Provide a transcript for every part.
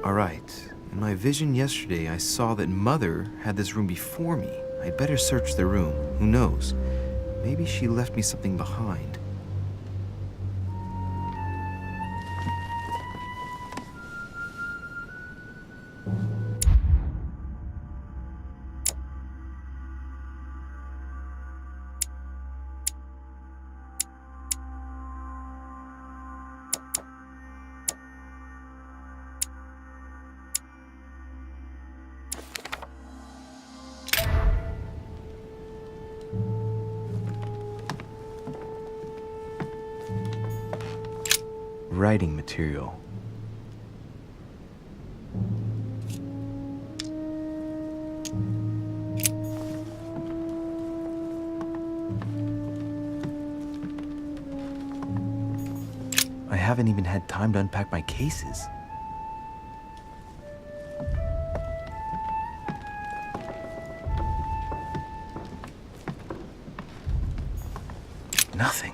Alright, in my vision yesterday I saw that Mother had this room before me. I'd better search the room. Who knows? Maybe she left me something behind. Writing material. I haven't even had time to unpack my cases. Nothing.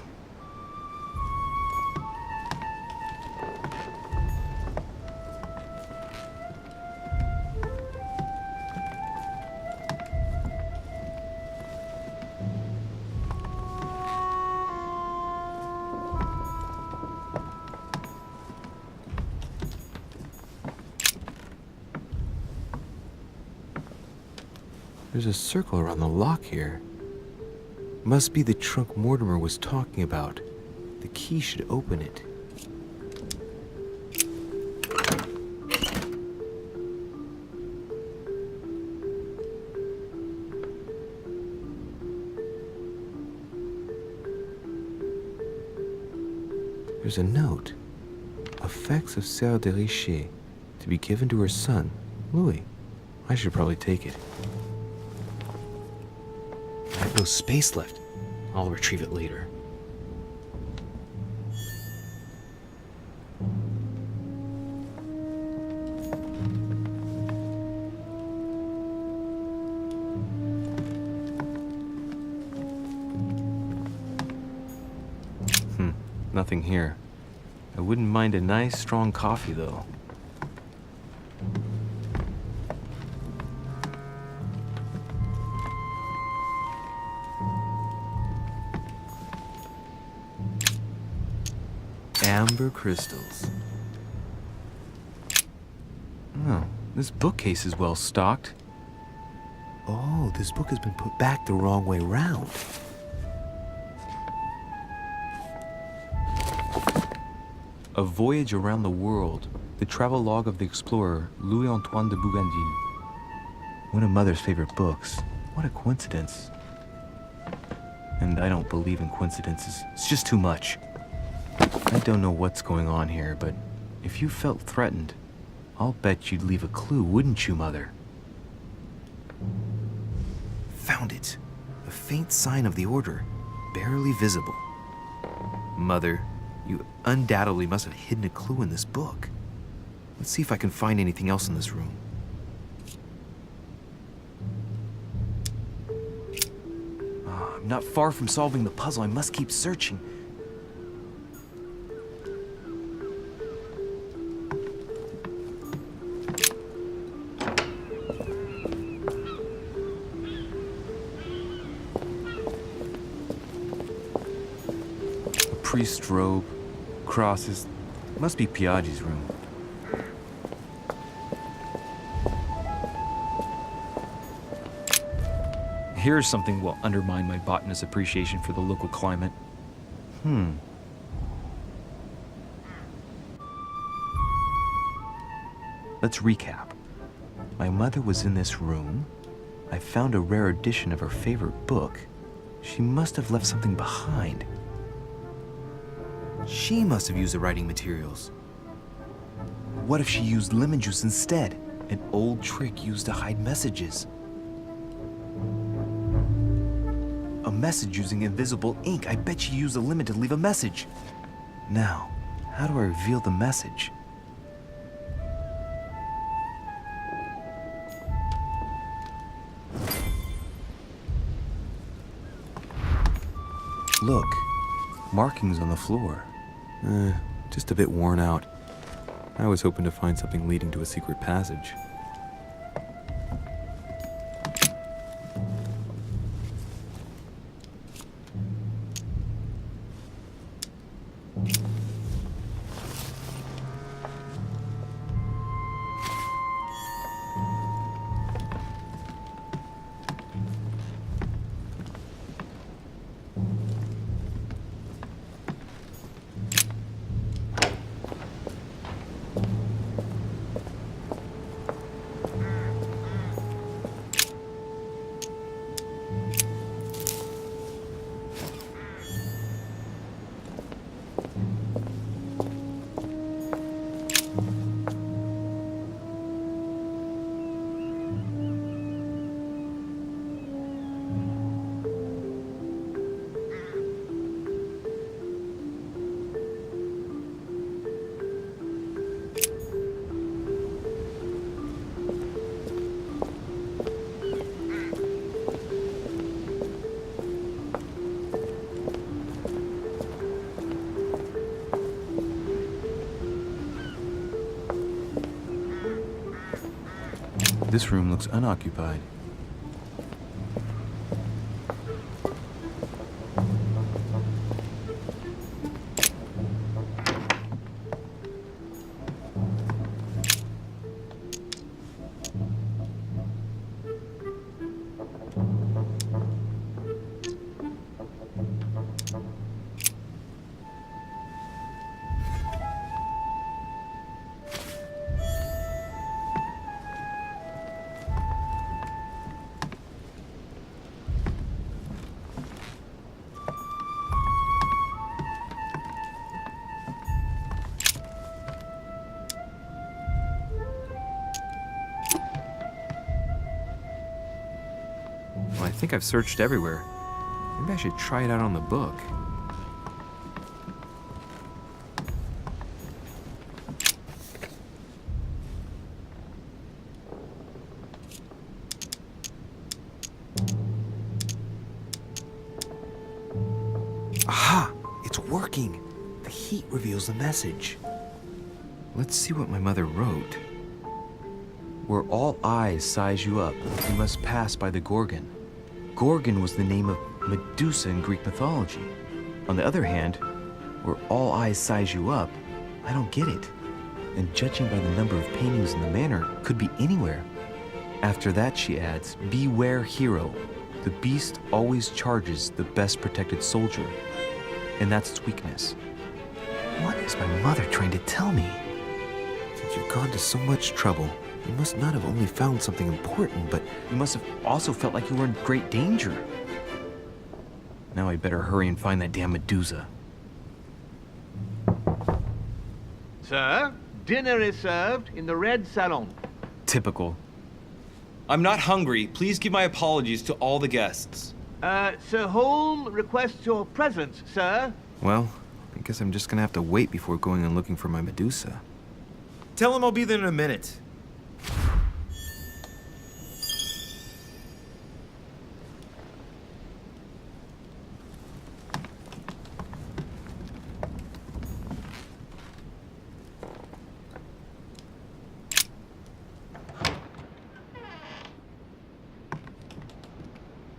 There's a circle around the lock here. Must be the trunk Mortimer was talking about. The key should open it. There's a note. Effects of Sœur de Richer, to be given to her son, Louis. I should probably take it. I have no space left. I'll retrieve it later. Nothing here. I wouldn't mind a nice, strong coffee, though. Amber crystals. Oh, this bookcase is well stocked. Oh, this book has been put back the wrong way round. A Voyage Around the World, the travel log of the explorer Louis-Antoine de Bougainville. One of Mother's favorite books. What a coincidence. And I don't believe in coincidences. It's just too much. I don't know what's going on here, but if you felt threatened, I'll bet you'd leave a clue, wouldn't you, Mother? Found it. A faint sign of the order, barely visible. Mother, you undoubtedly must have hidden a clue in this book. Let's see if I can find anything else in this room. Oh, I'm not far from solving the puzzle. I must keep searching. A priest's robe. Crosses. Must be Piaggi's room. Here's something will undermine my botanist's appreciation for the local climate. Let's recap. My mother was in this room. I found a rare edition of her favorite book. She must have left something behind. She must have used the writing materials. What if she used lemon juice instead? An old trick used to hide messages. A message using invisible ink. I bet she used a lemon to leave a message. Now, how do I reveal the message? Look, markings on the floor. Just a bit worn out. I was hoping to find something leading to a secret passage. This room looks unoccupied. Well, I think I've searched everywhere. Maybe I should try it out on the book. Aha! It's working! The heat reveals the message. Let's see what my mother wrote. Where all eyes size you up, you must pass by the Gorgon. Gorgon was the name of Medusa in Greek mythology. On the other hand, where all eyes size you up, I don't get it. And judging by the number of paintings in the manor, could be anywhere. After that, she adds, beware hero. The beast always charges the best protected soldier. And that's its weakness. What is my mother trying to tell me? Since you've gone to so much trouble, you must not have only found something important, but you must have also felt like you were in great danger. Now I better hurry and find that damn Medusa. Sir, dinner is served in the red salon. Typical. I'm not hungry. Please give my apologies to all the guests. Sir Holm requests your presence, sir. Well, I guess I'm just gonna have to wait before going and looking for my Medusa. Tell him I'll be there in a minute.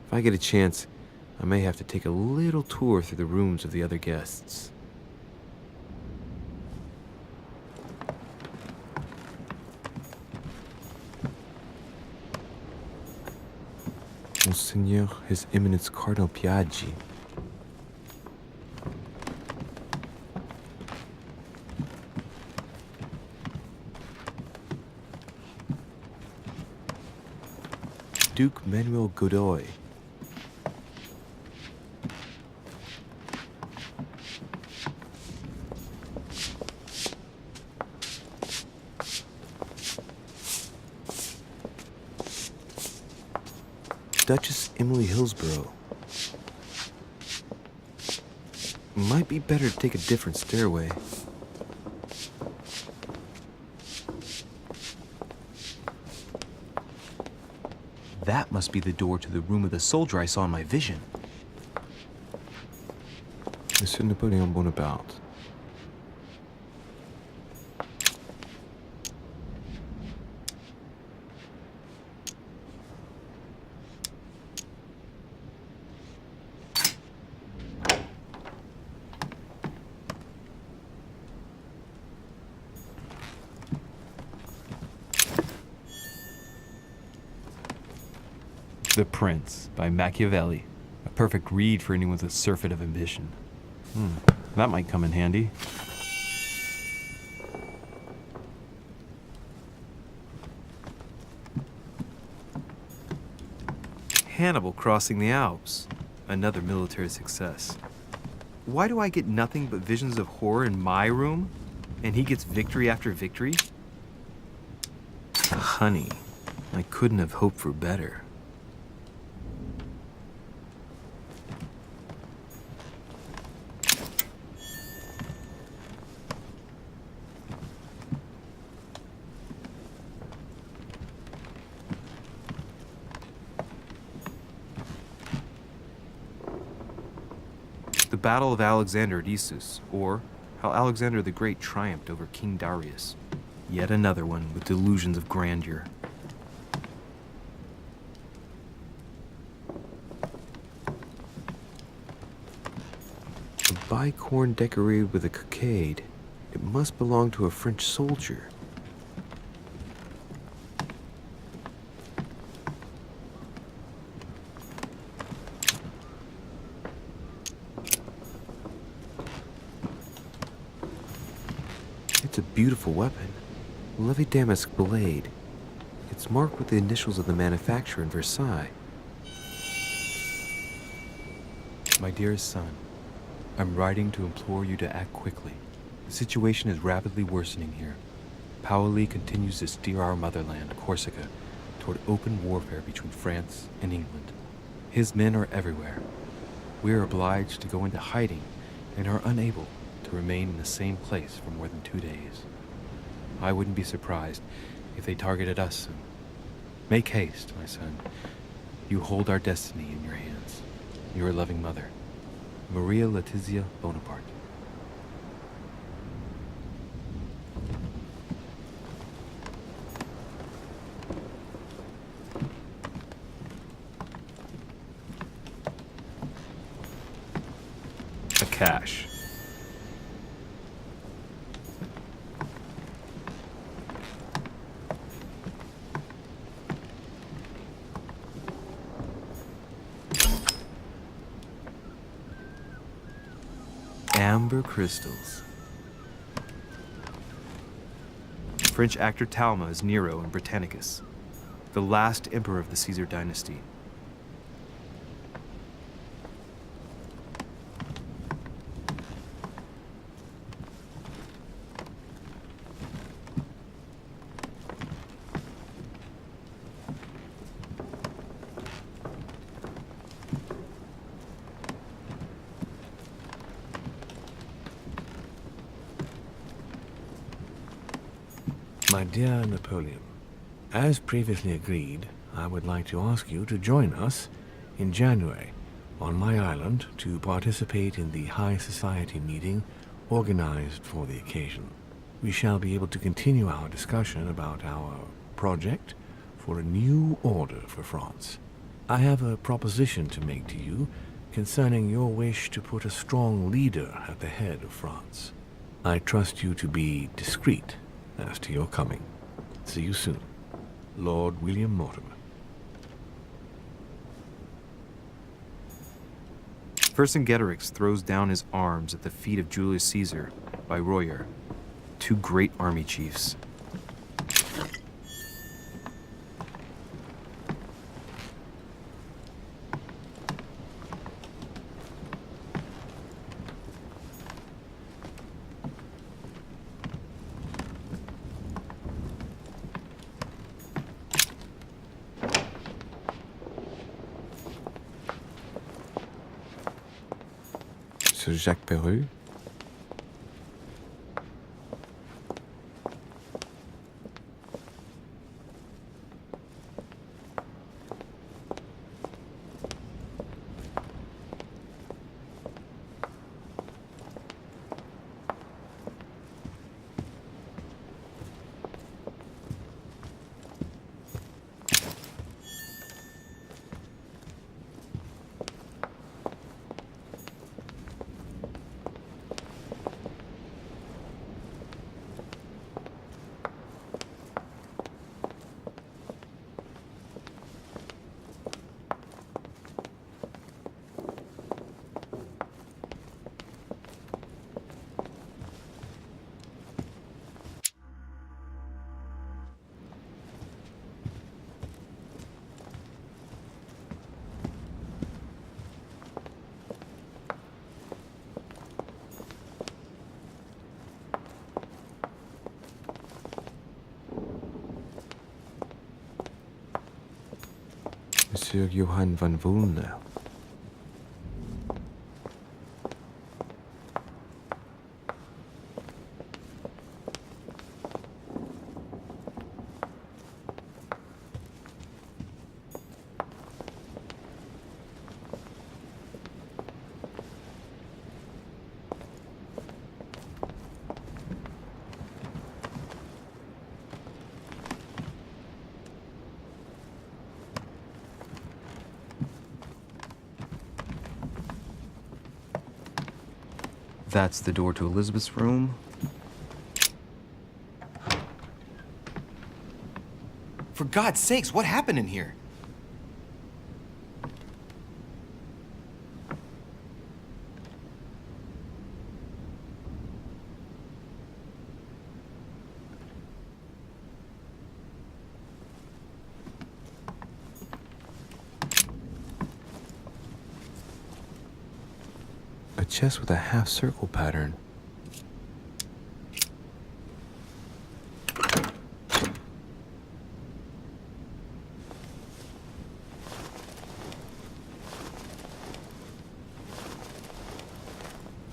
If I get a chance, I may have to take a little tour through the rooms of the other guests. Monseigneur, His Eminence Cardinal Piaggi. Duke Manuel Godoy. Duchess Emily Hillsborough. Might be better to take a different stairway. That must be the door to the room of the soldier I saw in my vision. Monsieur Napoleon Bonaparte. The Prince by Machiavelli. A perfect read for anyone with a surfeit of ambition. That might come in handy. Hannibal crossing the Alps. Another military success. Why do I get nothing but visions of horror in my room? And he gets victory after victory? Honey, I couldn't have hoped for better. The Battle of Alexander at Issus, or How Alexander the Great Triumphed Over King Darius. Yet another one with delusions of grandeur. A bicorn decorated with a cockade. It must belong to a French soldier. It's a beautiful weapon. Levy damask blade. It's marked with the initials of the manufacturer in Versailles. My dearest son, I'm writing to implore you to act quickly. The situation is rapidly worsening here. Paoli continues to steer our motherland, Corsica, toward open warfare between France and England. His men are everywhere. We are obliged to go into hiding and are unable to remain in the same place for more than 2 days. I wouldn't be surprised if they targeted us soon. Make haste, my son. You hold our destiny in your hands. Your loving mother, Maria Letizia Bonaparte. A cache. Amber crystals. French actor Talma is Nero in Britannicus, the last emperor of the Caesar dynasty. My dear Napoleon, as previously agreed, I would like to ask you to join us in January on my island to participate in the High Society meeting organized for the occasion. We shall be able to continue our discussion about our project for a new order for France. I have a proposition to make to you concerning your wish to put a strong leader at the head of France. I trust you to be discreet as to your coming. See you soon. Lord William Mortimer. Vercingetorix throws down his arms at the feet of Julius Caesar by Royer, two great army chiefs. Sir Jacques Perru. Monsieur Johann von Wulne. That's the door to Elizabeth's room. For God's sakes, what happened in here? A chest with a half-circle pattern.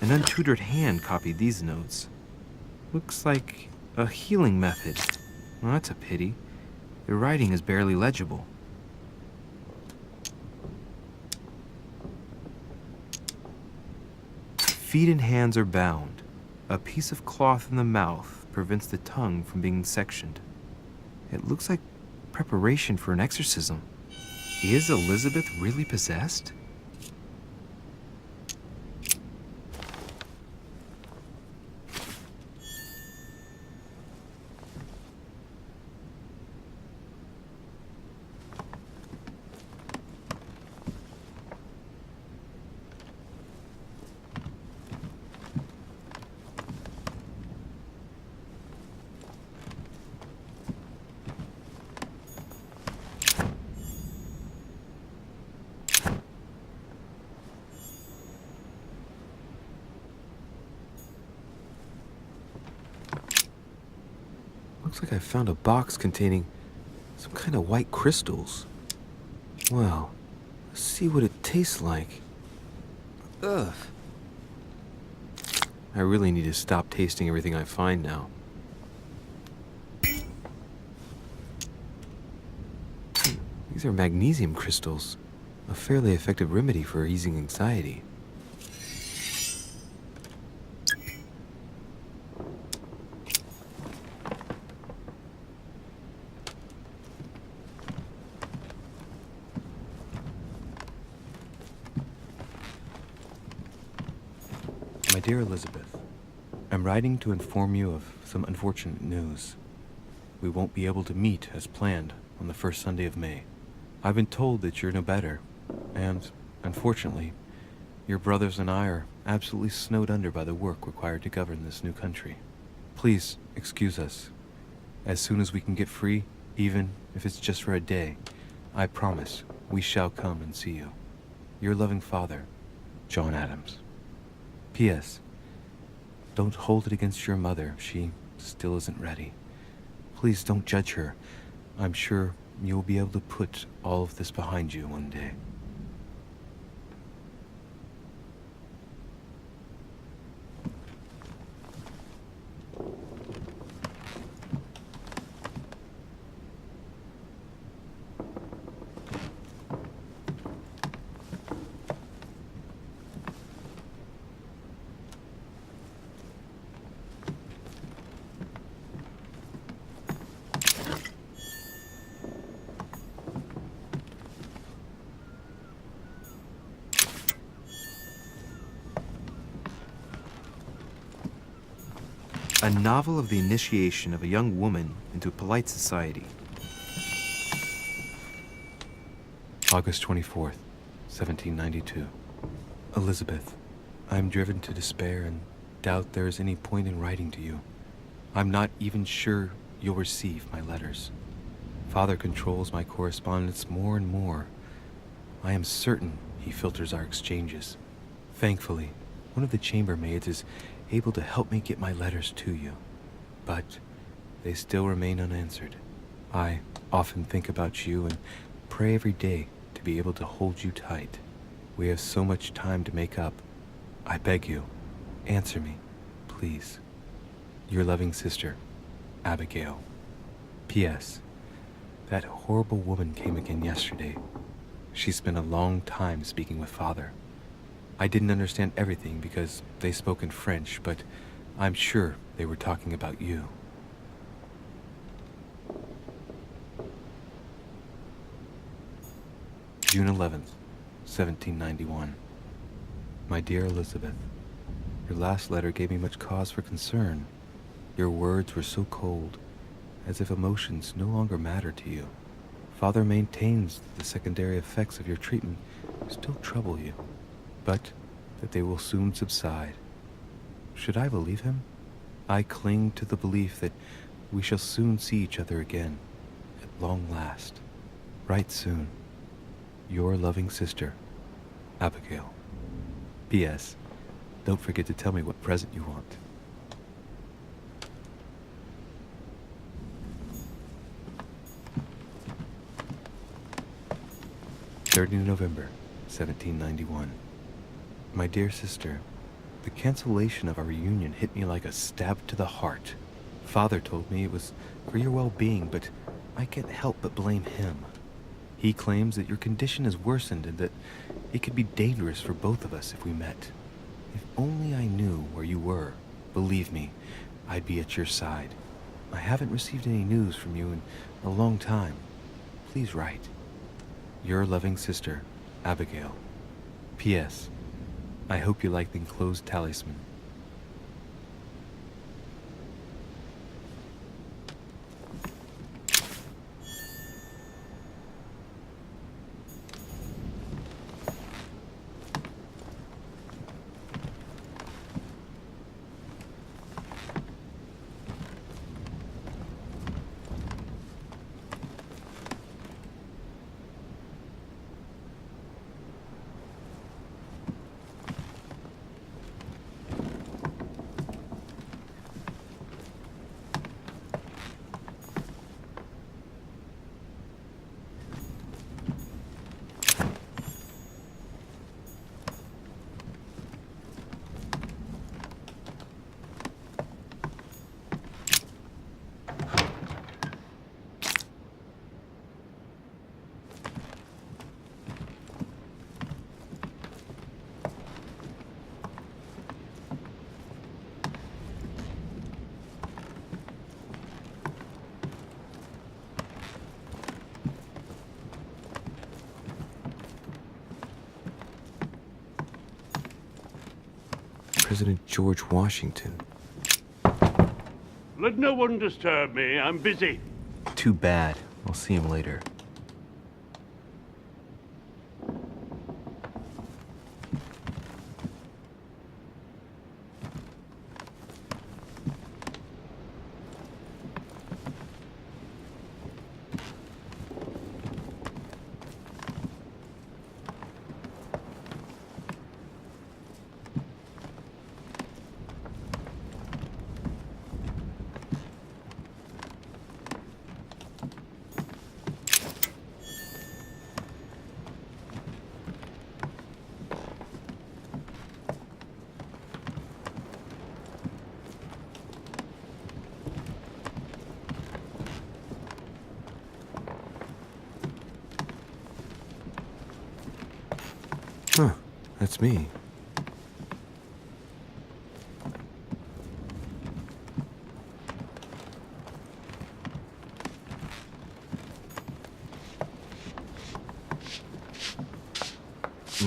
An untutored hand copied these notes. Looks like a healing method. Well, that's a pity. The writing is barely legible. Feet and hands are bound. A piece of cloth in the mouth prevents the tongue from being sectioned. It looks like preparation for an exorcism. Is Elizabeth really possessed? Looks like I found a box containing some kind of white crystals. Well, let's see what it tastes like. Ugh. I really need to stop tasting everything I find now. These are magnesium crystals, a fairly effective remedy for easing anxiety. My dear Elizabeth, I'm writing to inform you of some unfortunate news. We won't be able to meet as planned on the first Sunday of May. I've been told that you're no better, and, unfortunately, your brothers and I are absolutely snowed under by the work required to govern this new country. Please excuse us. As soon as we can get free, even if it's just for a day, I promise we shall come and see you. Your loving father, John Adams. P.S. Don't hold it against your mother. She still isn't ready. Please don't judge her. I'm sure you'll be able to put all of this behind you one day. A novel of the initiation of a young woman into polite society. August 24th, 1792. Elizabeth, I'm driven to despair and doubt there is any point in writing to you. I'm not even sure you'll receive my letters. Father controls my correspondence more and more. I am certain he filters our exchanges. Thankfully, one of the chambermaids is able to help me get my letters to you, but they still remain unanswered. I often think about you and pray every day to to be able to hold you tight. We have so much time to make up. I beg you, answer me, please. Your loving sister, Abigail. P.S. That horrible woman came again yesterday. She spent a long time speaking with Father. I didn't understand everything because they spoke in French, but I'm sure they were talking about you. June 11th, 1791. My dear Elizabeth, your last letter gave me much cause for concern. Your words were so cold, as if emotions no longer matter to you. Father maintains that the secondary effects of your treatment still trouble you, but that they will soon subside. Should I believe him? I cling to the belief that we shall soon see each other again, at long last. Right soon. Your loving sister, Abigail. P.S. Don't forget to tell me what present you want. November 1791. My dear sister, the cancellation of our reunion hit me like a stab to the heart. Father told me it was for your well-being, but I can't help but blame him. He claims that your condition has worsened and that it could be dangerous for both of us if we met. If only I knew where you were, believe me, I'd be at your side. I haven't received any news from you in a long time. Please write. Your loving sister, Abigail. P.S. I hope you like the enclosed talisman. President George Washington. Let no one disturb me. I'm busy. Too bad. I'll see him later. Huh, that's me.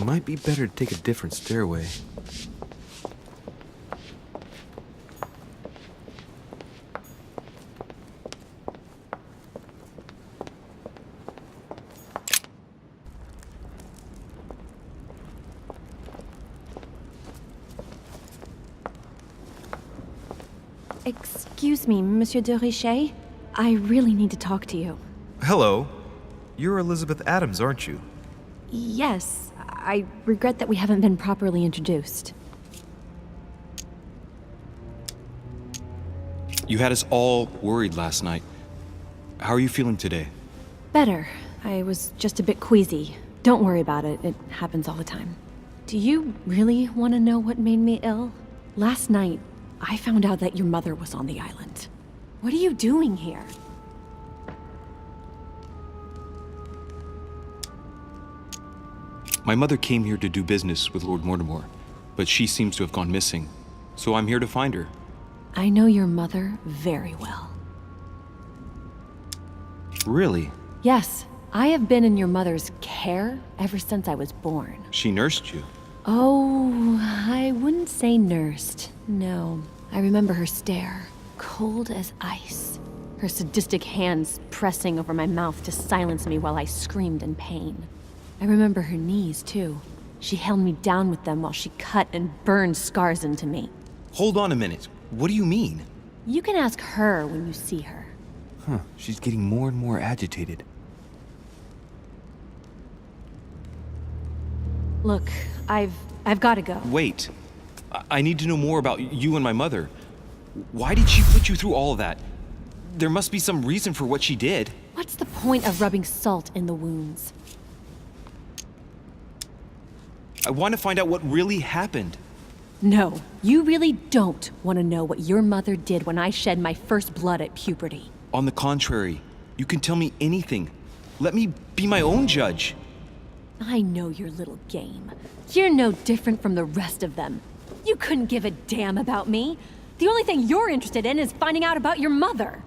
Might be better to take a different stairway. Excuse me, Monsieur de Richet. I really need to talk to you. Hello. You're Elizabeth Adams, aren't you? Yes, I regret that we haven't been properly introduced. You had us all worried last night. How are you feeling today? Better. I was just a bit queasy. Don't worry about it. It happens all the time. Do you really want to know what made me ill? Last night, I found out that your mother was on the island. What are you doing here? My mother came here to do business with Lord Mortimer, but she seems to have gone missing. So I'm here to find her. I know your mother very well. Really? Yes, I have been in your mother's care ever since I was born. She nursed you. Oh, I wouldn't say nursed. No. I remember her stare, cold as ice. Her sadistic hands pressing over my mouth to silence me while I screamed in pain. I remember her knees, too. She held me down with them while she cut and burned scars into me. Hold on a minute. What do you mean? You can ask her when you see her. Huh, she's getting more and more agitated. Look, I've got to go. Wait. I need to know more about you and my mother. Why did she put you through all of that? There must be some reason for what she did. What's the point of rubbing salt in the wounds? I want to find out what really happened. No, you really don't want to know what your mother did when I shed my first blood at puberty. On the contrary, you can tell me anything. Let me be my own judge. I know your little game. You're no different from the rest of them. You couldn't give a damn about me. The only thing you're interested in is finding out about your mother.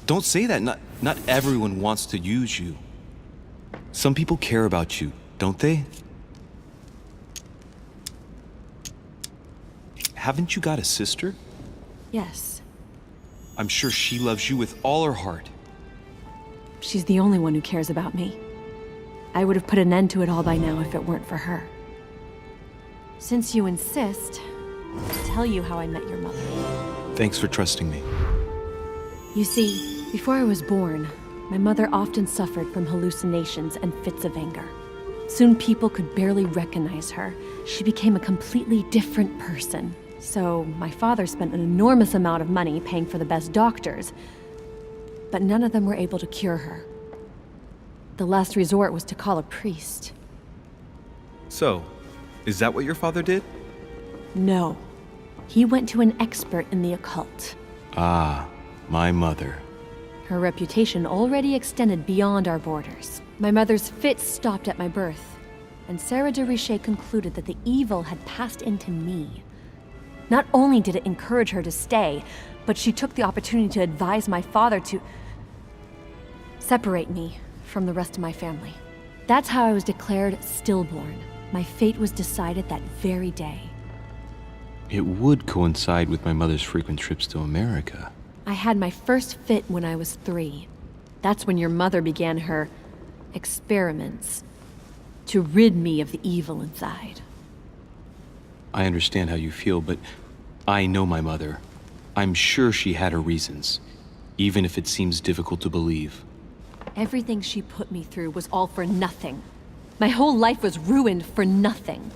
Don't say that. Not everyone wants to use you. Some people care about you, don't they? Haven't you got a sister? Yes. I'm sure she loves you with all her heart. She's the only one who cares about me. I would have put an end to it all by now if it weren't for her. Since you insist, I'll tell you how I met your mother. Thanks for trusting me. You see, before I was born, my mother often suffered from hallucinations and fits of anger. Soon people could barely recognize her. She became a completely different person. So my father spent an enormous amount of money paying for the best doctors, but none of them were able to cure her. The last resort was to call a priest. So, is that what your father did? No. He went to an expert in the occult. Ah, my mother. Her reputation already extended beyond our borders. My mother's fits stopped at my birth, and Sarah de Richet concluded that the evil had passed into me. Not only did it encourage her to stay, but she took the opportunity to advise my father to separate me from the rest of my family. That's how I was declared stillborn. My fate was decided that very day. It would coincide with my mother's frequent trips to America. I had my first fit when I was 3. That's when your mother began her experiments to rid me of the evil inside. I understand how you feel, but I know my mother. I'm sure she had her reasons, even if it seems difficult to believe. Everything she put me through was all for nothing. My whole life was ruined for nothing.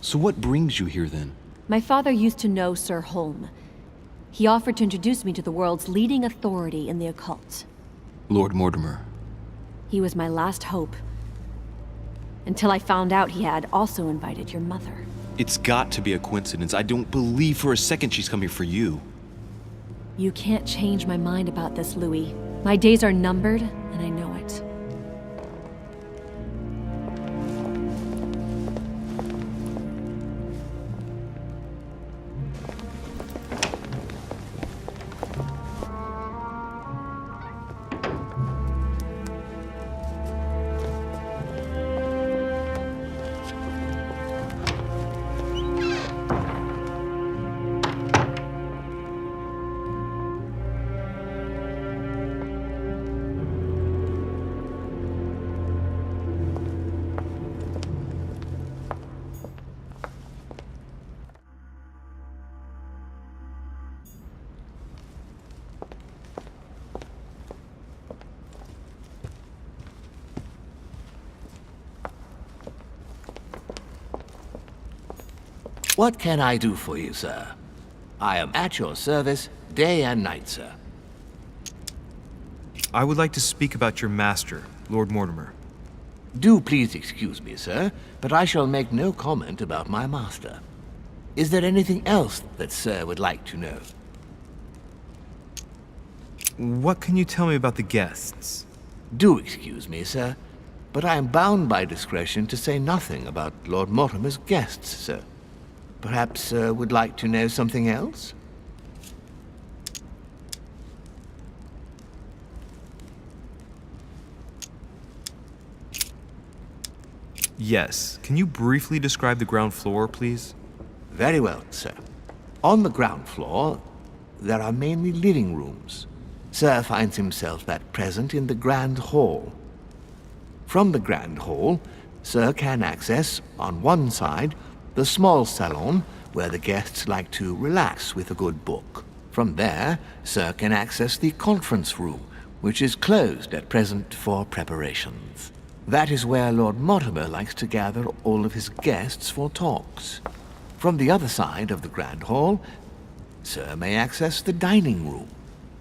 So what brings you here then? My father used to know Sir Holm. He offered to introduce me to the world's leading authority in the occult. Lord Mortimer. He was my last hope. Until I found out he had also invited your mother. It's got to be a coincidence. I don't believe for a second she's coming for you. You can't change my mind about this, Louis. My days are numbered, and I know it. What can I do for you, sir? I am at your service, day and night, sir. I would like to speak about your master, Lord Mortimer. Do please excuse me, sir, but I shall make no comment about my master. Is there anything else that sir would like to know? What can you tell me about the guests? Do excuse me, sir, but I am bound by discretion to say nothing about Lord Mortimer's guests, sir. Perhaps sir would like to know something else? Yes. Can you briefly describe the ground floor, please? Very well, sir. On the ground floor, there are mainly living rooms. Sir finds himself at present in the Grand Hall. From the Grand Hall, Sir can access, on one side, the small salon where the guests like to relax with a good book. From there, Sir can access the conference room, which is closed at present for preparations. That is where Lord Mortimer likes to gather all of his guests for talks. From the other side of the Grand Hall, Sir may access the dining room.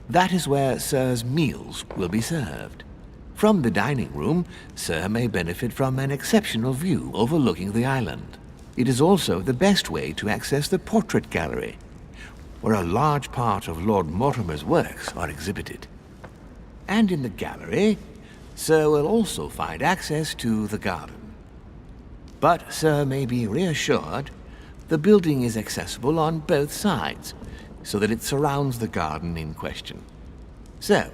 That is where Sir's meals will be served. From the dining room, Sir may benefit from an exceptional view overlooking the island. It is also the best way to access the portrait gallery, where a large part of Lord Mortimer's works are exhibited. And in the gallery, Sir will also find access to the garden. But Sir may be reassured the building is accessible on both sides, so that it surrounds the garden in question. So,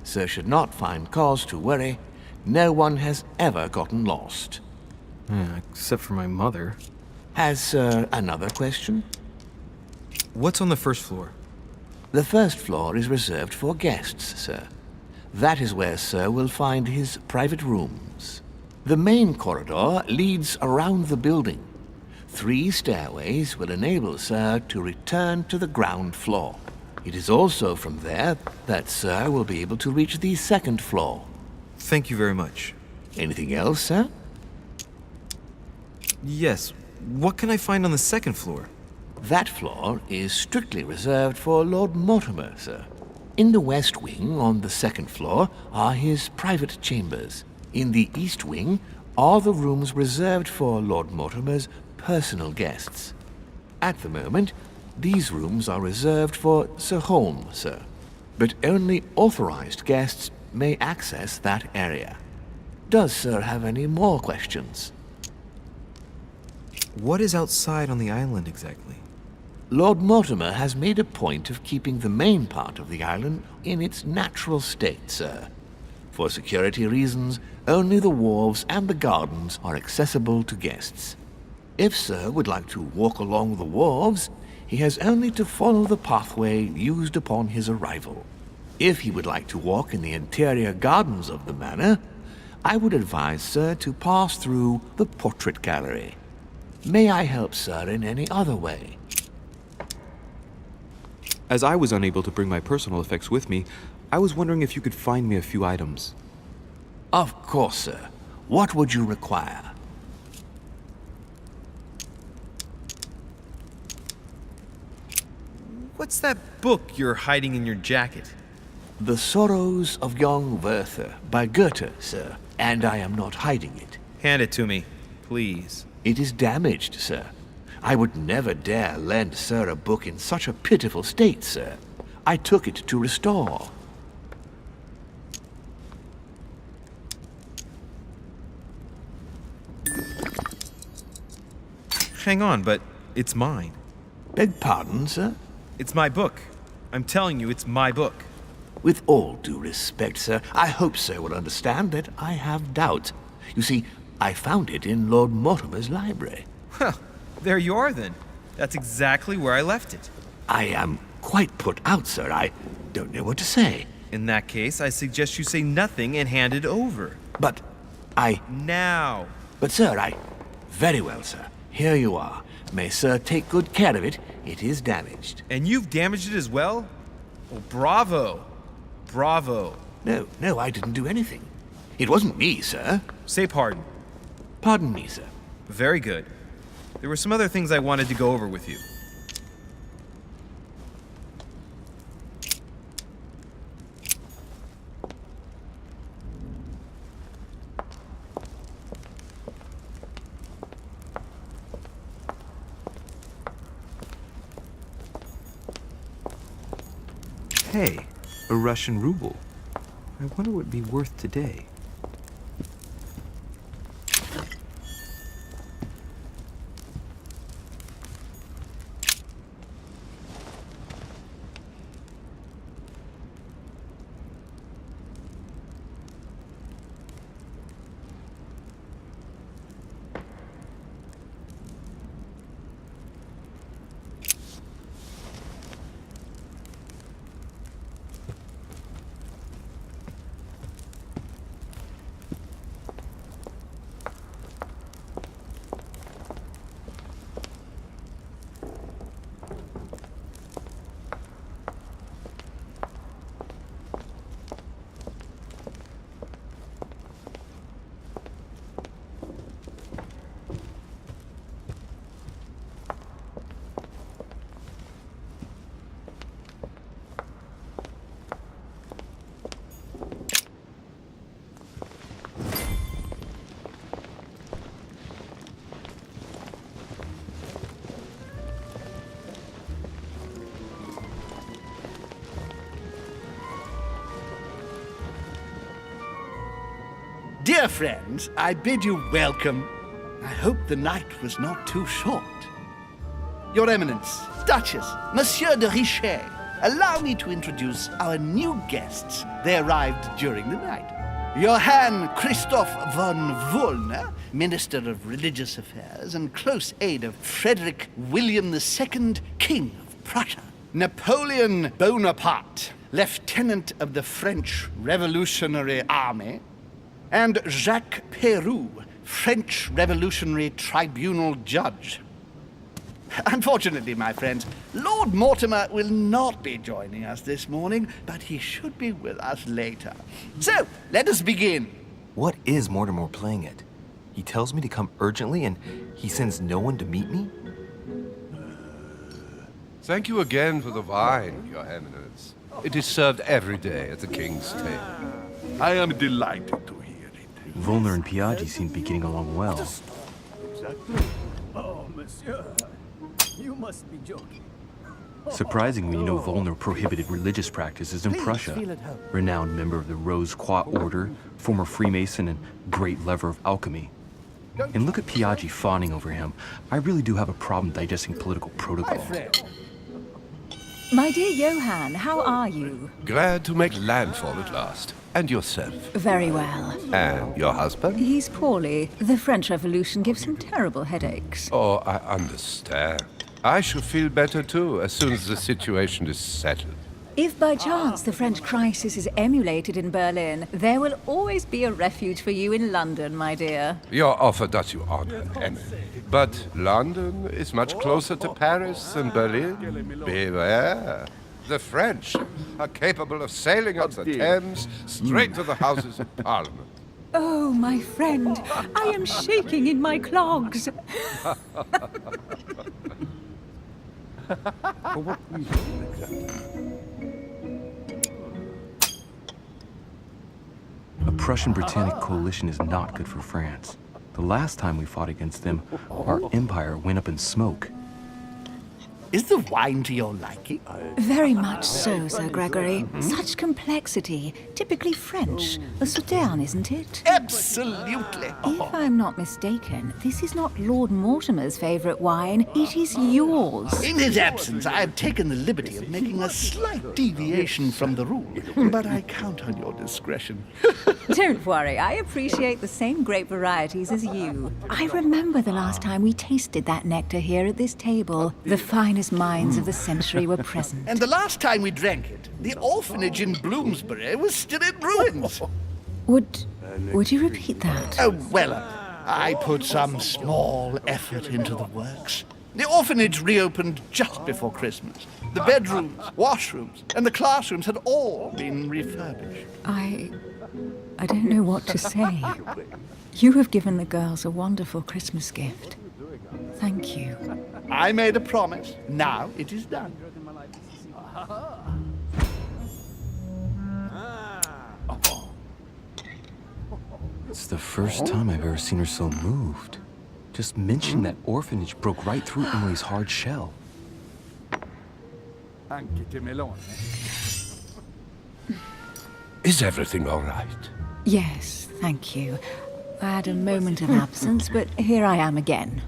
Sir should not find cause to worry. No one has ever gotten lost. Except for my mother. Has Sir another question? What's on the first floor? The first floor is reserved for guests, sir. That is where Sir will find his private rooms. The main corridor leads around the building. 3 stairways will enable Sir to return to the ground floor. It is also from there that Sir will be able to reach the second floor. Thank you very much. Anything else, sir? Yes. What can I find on the second floor? That floor is strictly reserved for Lord Mortimer, sir. In the west wing on the second floor are his private chambers. In the east wing are the rooms reserved for Lord Mortimer's personal guests. At the moment, these rooms are reserved for Sir Holmes, sir. But only authorized guests may access that area. Does Sir have any more questions? What is outside on the island exactly? Lord Mortimer has made a point of keeping the main part of the island in its natural state, sir. For security reasons, only the wharves and the gardens are accessible to guests. If Sir would like to walk along the wharves, he has only to follow the pathway used upon his arrival. If he would like to walk in the interior gardens of the manor, I would advise Sir to pass through the portrait gallery. May I help Sir in any other way? As I was unable to bring my personal effects with me, I was wondering if you could find me a few items. Of course, sir. What would you require? What's that book you're hiding in your jacket? The Sorrows of Young Werther by Goethe, sir. And I am not hiding it. Hand it to me, please. It is damaged, sir. I would never dare lend Sir a book in such a pitiful state, sir. I took it to restore. Hang on, but it's mine. Beg pardon, sir? It's my book. I'm telling you, it's my book. With all due respect, sir, I hope Sir will understand that I have doubts. You see, I found it in Lord Mortimer's library. Well, there you are then. That's exactly where I left it. I am quite put out, sir. I don't know what to say. In that case, I suggest you say nothing and hand it over. But Now! But, sir, Very well, sir. Here you are. May Sir take good care of it. It is damaged. And you've damaged it as well? Well, bravo. Bravo. No, I didn't do anything. It wasn't me, sir. Say pardon. Pardon me, sir. Very good. There were some other things I wanted to go over with you. Hey, a Russian ruble. I wonder what it'd be worth today. Dear friends, I bid you welcome. I hope the night was not too short. Your Eminence, Duchess, Monsieur de Richet, allow me to introduce our new guests. They arrived during the night. Johann Christoph von Wollner, Minister of Religious Affairs and close aide of Frederick William II, King of Prussia. Napoleon Bonaparte, Lieutenant of the French Revolutionary Army. And Jacques Peroux, French Revolutionary Tribunal Judge. Unfortunately, my friends, Lord Mortimer will not be joining us this morning, but he should be with us later. So, let us begin. What is Mortimer playing at? He tells me to come urgently and he sends no one to meet me? Thank you again for the wine, Your Eminence. It is served every day at the King's table. I am delighted to hear it. Volner and Piaggi seem to be getting along well. Exactly. Oh, monsieur. You must be joking. Surprising when you know Volner prohibited religious practices in Prussia. Renowned member of the Rose Croix Order, former Freemason, and great lover of alchemy. And look at Piaggi fawning over him. I really do have a problem digesting political protocol. My dear Johann, how are you? Glad to make landfall at last. And yourself? Very well. And your husband? He's poorly. The French Revolution gives him terrible headaches. Oh, I understand. I shall feel better too as soon as the situation is settled. If by chance the French crisis is emulated in Berlin, there will always be a refuge for you in London, my dear. Your offer does you honor, Emily. But London is much closer to Paris than Berlin. Beware. The French are capable of sailing up the Thames straight to the Houses of Parliament. Oh, my friend, I am shaking in my clogs. A Prussian-Britannic coalition is not good for France. The last time we fought against them, our empire went up in smoke. Is the wine to your liking? Very much so, Sir Gregory. Such complexity. Typically French. A Southern, isn't it? Absolutely. If I'm not mistaken, this is not Lord Mortimer's favourite wine. It is yours. In his absence, I have taken the liberty of making a slight deviation from the rule, but I count on your discretion. Don't worry, I appreciate the same grape varieties as you. I remember the last time we tasted that nectar here at this table. The finest minds of the century were present. And the last time we drank it, the orphanage in Bloomsbury was still in ruins. Would you repeat that? Oh, well, I put some small effort into the works. The orphanage reopened just before Christmas. The bedrooms, washrooms, and the classrooms had all been refurbished. I don't know what to say. You have given the girls a wonderful Christmas gift. Thank you. I made a promise. Now it is done. It's the first time I've ever seen her so moved. Just mentioning that orphanage broke right through Emily's hard shell. Anche che melone. Is everything all right? Yes, thank you. I had a moment of absence, but here I am again.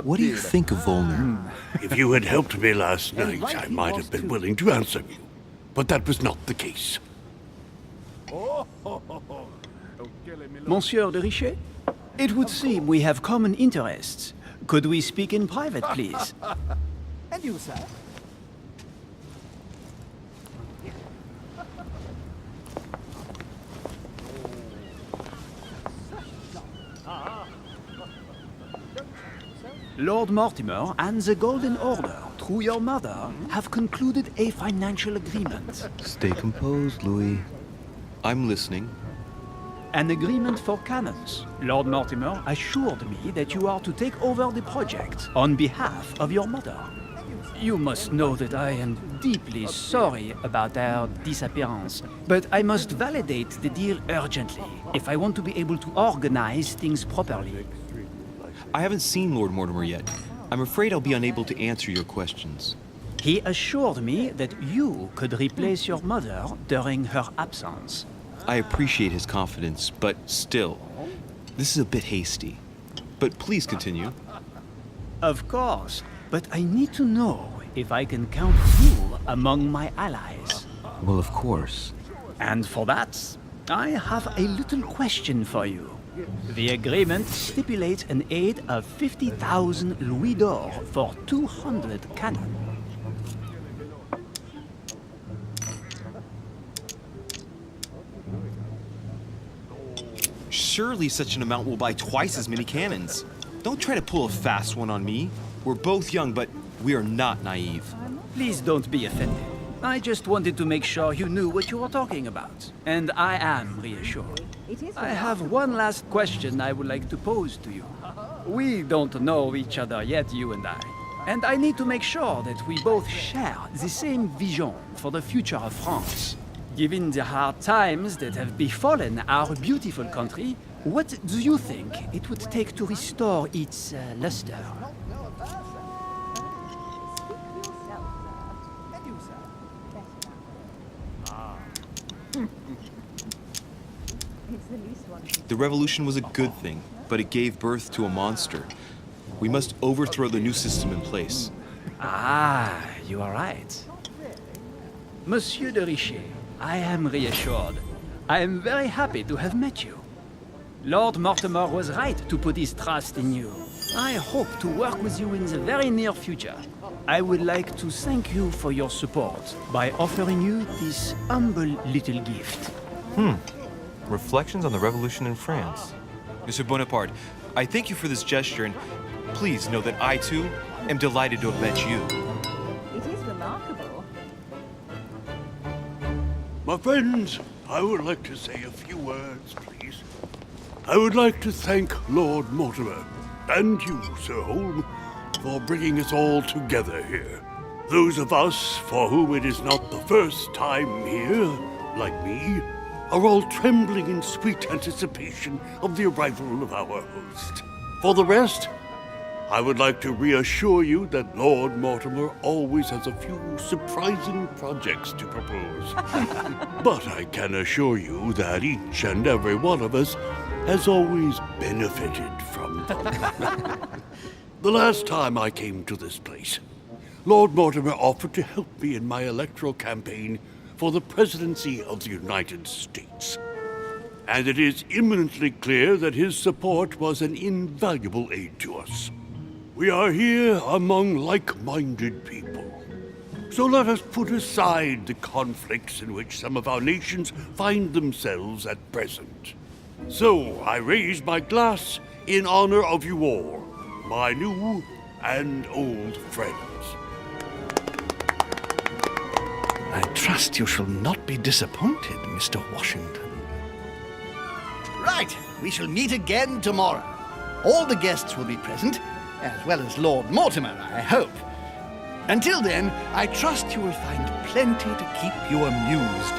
What do you think of Volner? If you had helped me last night, I might have been willing to answer you. But that was not the case. Monsieur de Richet? It would seem we have common interests. Could we speak in private, please? And you, sir? Lord Mortimer and the Golden Order, through your mother, have concluded a financial agreement. Stay composed, Louis. I'm listening. An agreement for cannons. Lord Mortimer assured me that you are to take over the project on behalf of your mother. You must know that I am deeply sorry about their disappearance, but I must validate the deal urgently if I want to be able to organize things properly. I haven't seen Lord Mortimer yet. I'm afraid I'll be unable to answer your questions. He assured me that you could replace your mother during her absence. I appreciate his confidence, but still, this is a bit hasty. But please continue. Of course, but I need to know if I can count you among my allies. Well, of course. And for that, I have a little question for you. The agreement stipulates an aid of 50,000 louis d'or for 200 cannon. Surely such an amount will buy twice as many cannons. Don't try to pull a fast one on me. We're both young, but we are not naive. Please don't be offended. I just wanted to make sure you knew what you were talking about. And I am reassured. I have one last question I would like to pose to you. We don't know each other yet, you and I. And I need to make sure that we both share the same vision for the future of France. Given the hard times that have befallen our beautiful country, what do you think it would take to restore its luster? The revolution was a good thing, but it gave birth to a monster. We must overthrow the new system in place. Ah, you are right. Monsieur de Richet, I am reassured. I am very happy to have met you. Lord Mortimer was right to put his trust in you. I hope to work with you in the very near future. I would like to thank you for your support by offering you this humble little gift. Reflections on the Revolution in France. Monsieur Bonaparte, I thank you for this gesture, and please know that I, too, am delighted to have met you. It is remarkable. My friends, I would like to say a few words, please. I would like to thank Lord Mortimer, and you, Sir Holm, for bringing us all together here. Those of us for whom it is not the first time here, like me, are all trembling in sweet anticipation of the arrival of our host. For the rest, I would like to reassure you that Lord Mortimer always has a few surprising projects to propose. But I can assure you that each and every one of us has always benefited from them. The last time I came to this place, Lord Mortimer offered to help me in my electoral campaign for the presidency of the United States. And it is imminently clear that his support was an invaluable aid to us. We are here among like-minded people. So let us put aside the conflicts in which some of our nations find themselves at present. So I raise my glass in honor of you all, my new and old friends. I trust you shall not be disappointed, Mr. Washington. Right, we shall meet again tomorrow. All the guests will be present, as well as Lord Mortimer, I hope. Until then, I trust you will find plenty to keep you amused.